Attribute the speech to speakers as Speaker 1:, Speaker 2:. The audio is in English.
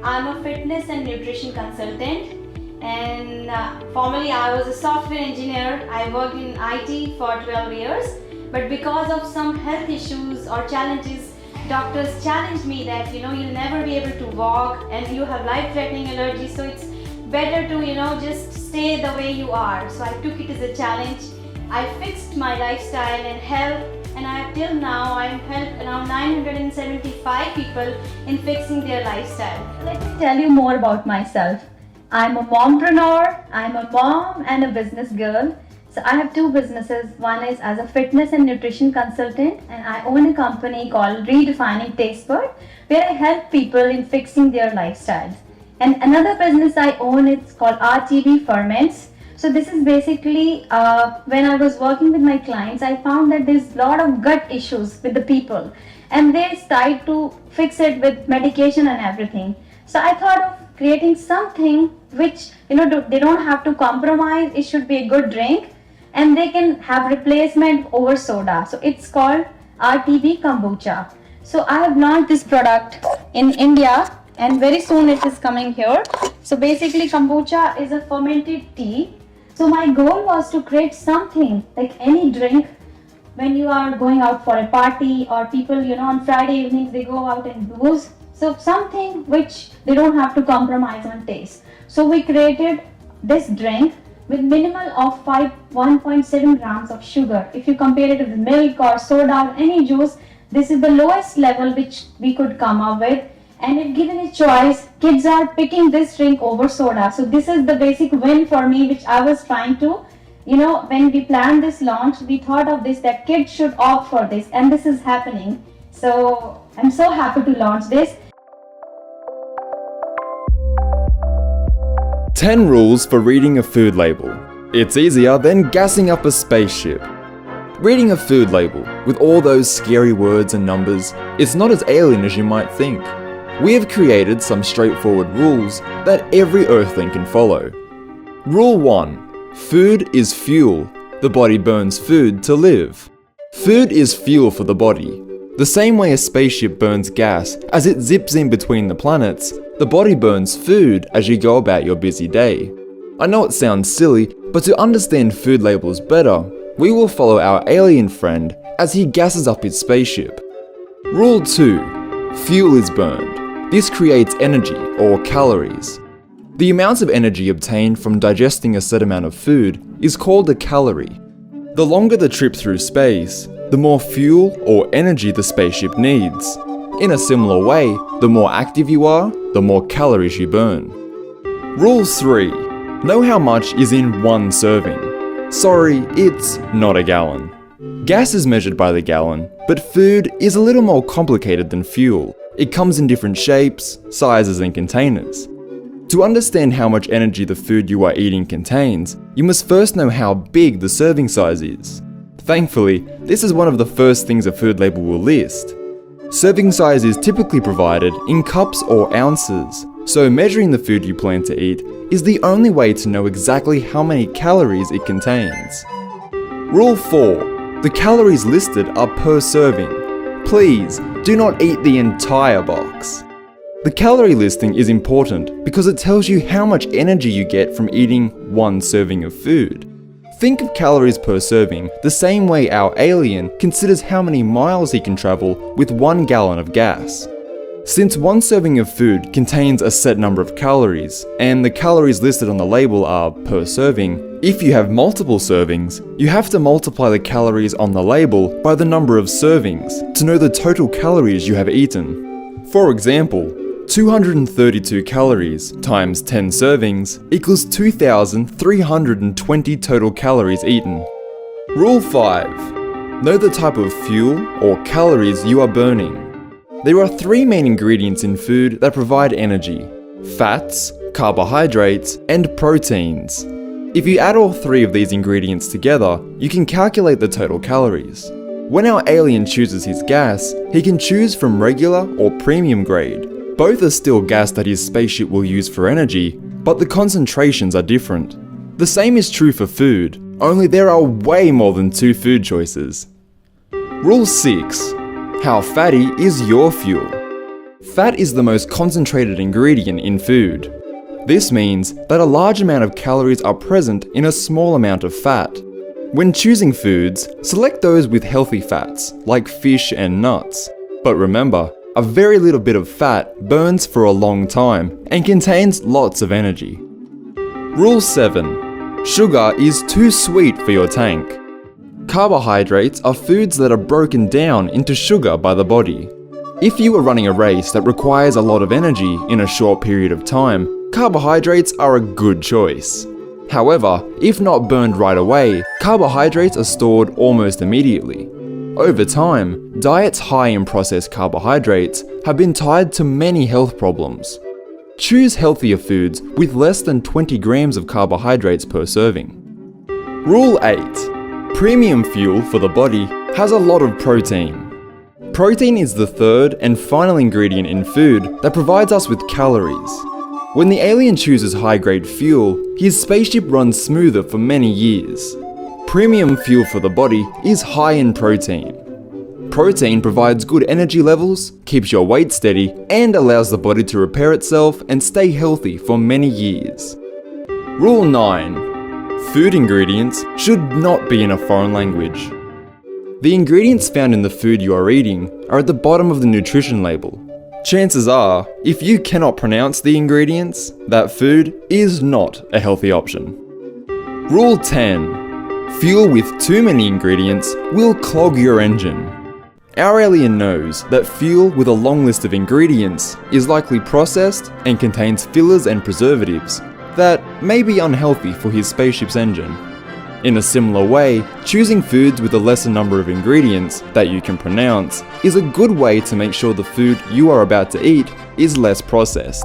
Speaker 1: I'm a fitness and nutrition consultant, and formerly I was a software engineer. I worked in IT for 12 years, but because of some health issues or challenges, doctors challenged me that you'll never be able to walk and you have life-threatening allergies, so it's better to just stay the way you are. So I took it as a challenge. I fixed my lifestyle and health, and till now I've helped around 975 people in fixing their lifestyle.
Speaker 2: Let me tell you more about myself. I'm a mompreneur, I'm a mom and a business girl. So I have two businesses. One is as a fitness and nutrition consultant, and I own a company called Redefining Taste, where I help people in fixing their lifestyles. And another business I own, it's called RTB Ferments. So this is basically when I was working with my clients, I found that there's a lot of gut issues with the people, and they tried to fix it with medication and everything. So I thought of creating something which they don't have to compromise. It should be a good drink, and they can have replacement over soda. So it's called RTB Kombucha. So I have launched this product in India, and very soon it is coming here. So basically kombucha is a fermented tea. So my goal was to create something like any drink when you are going out for a party, or people on Friday evenings they go out and booze. So something which they don't have to compromise on taste. So we created this drink with minimal of 1.7 grams of sugar. If you compare it with milk or soda or any juice, this is the lowest level which we could come up with. And if given a choice, kids are picking this drink over soda. So this is the basic win for me, which I was trying to, when we planned this launch, we thought of this, that kids should opt for this, and this is happening. So I'm so happy to launch this.
Speaker 3: 10 rules for reading a food label. It's easier than gassing up a spaceship. Reading a food label with all those scary words and numbers is not as alien as you might think. We have created some straightforward rules that every Earthling can follow. Rule 1. Food is fuel. The body burns food to live. Food is fuel for the body. The same way a spaceship burns gas as it zips in between the planets, the body burns food as you go about your busy day. I know it sounds silly, but to understand food labels better, we will follow our alien friend as he gasses up his spaceship. Rule 2. Fuel is burned. This creates energy, or calories. The amount of energy obtained from digesting a set amount of food is called a calorie. The longer the trip through space, the more fuel or energy the spaceship needs. In a similar way, the more active you are, the more calories you burn. Rule 3. Know how much is in one serving. Sorry, it's not a gallon. Gas is measured by the gallon, but food is a little more complicated than fuel. It comes in different shapes, sizes, and containers. To understand how much energy the food you are eating contains, you must first know how big the serving size is. Thankfully, this is one of the first things a food label will list. Serving size is typically provided in cups or ounces, so measuring the food you plan to eat is the only way to know exactly how many calories it contains. Rule 4. The calories listed are per serving. Please, do not eat the entire box. The calorie listing is important because it tells you how much energy you get from eating one serving of food. Think of calories per serving the same way our alien considers how many miles he can travel with 1 gallon of gas. Since one serving of food contains a set number of calories, and the calories listed on the label are per serving, if you have multiple servings, you have to multiply the calories on the label by the number of servings to know the total calories you have eaten. For example, 232 calories times 10 servings equals 2,320 total calories eaten. Rule 5. Know the type of fuel or calories you are burning. There are 3 main ingredients in food that provide energy: fats, carbohydrates, and proteins. If you add all 3 of these ingredients together, you can calculate the total calories. When our alien chooses his gas, he can choose from regular or premium grade. Both are still gas that his spaceship will use for energy, but the concentrations are different. The same is true for food, only there are way more than 2 food choices. Rule 6. How fatty is your fuel? Fat is the most concentrated ingredient in food. This means that a large amount of calories are present in a small amount of fat. When choosing foods, select those with healthy fats, like fish and nuts. But remember, a very little bit of fat burns for a long time and contains lots of energy. Rule 7. Sugar is too sweet for your tank. Carbohydrates are foods that are broken down into sugar by the body. If you are running a race that requires a lot of energy in a short period of time, carbohydrates are a good choice. However, if not burned right away, carbohydrates are stored almost immediately. Over time, diets high in processed carbohydrates have been tied to many health problems. Choose healthier foods with less than 20 grams of carbohydrates per serving. Rule 8. Premium fuel for the body has a lot of protein. Protein is the third and final ingredient in food that provides us with calories. When the alien chooses high-grade fuel, his spaceship runs smoother for many years. Premium fuel for the body is high in protein. Protein provides good energy levels, keeps your weight steady, and allows the body to repair itself and stay healthy for many years. Rule 9. Food ingredients should not be in a foreign language. The ingredients found in the food you are eating are at the bottom of the nutrition label. Chances are, if you cannot pronounce the ingredients, that food is not a healthy option. Rule 10. Fuel with too many ingredients will clog your engine. Our alien knows that fuel with a long list of ingredients is likely processed and contains fillers and preservatives that may be unhealthy for his spaceship's engine. In a similar way, choosing foods with a lesser number of ingredients that you can pronounce is a good way to make sure the food you are about to eat is less processed.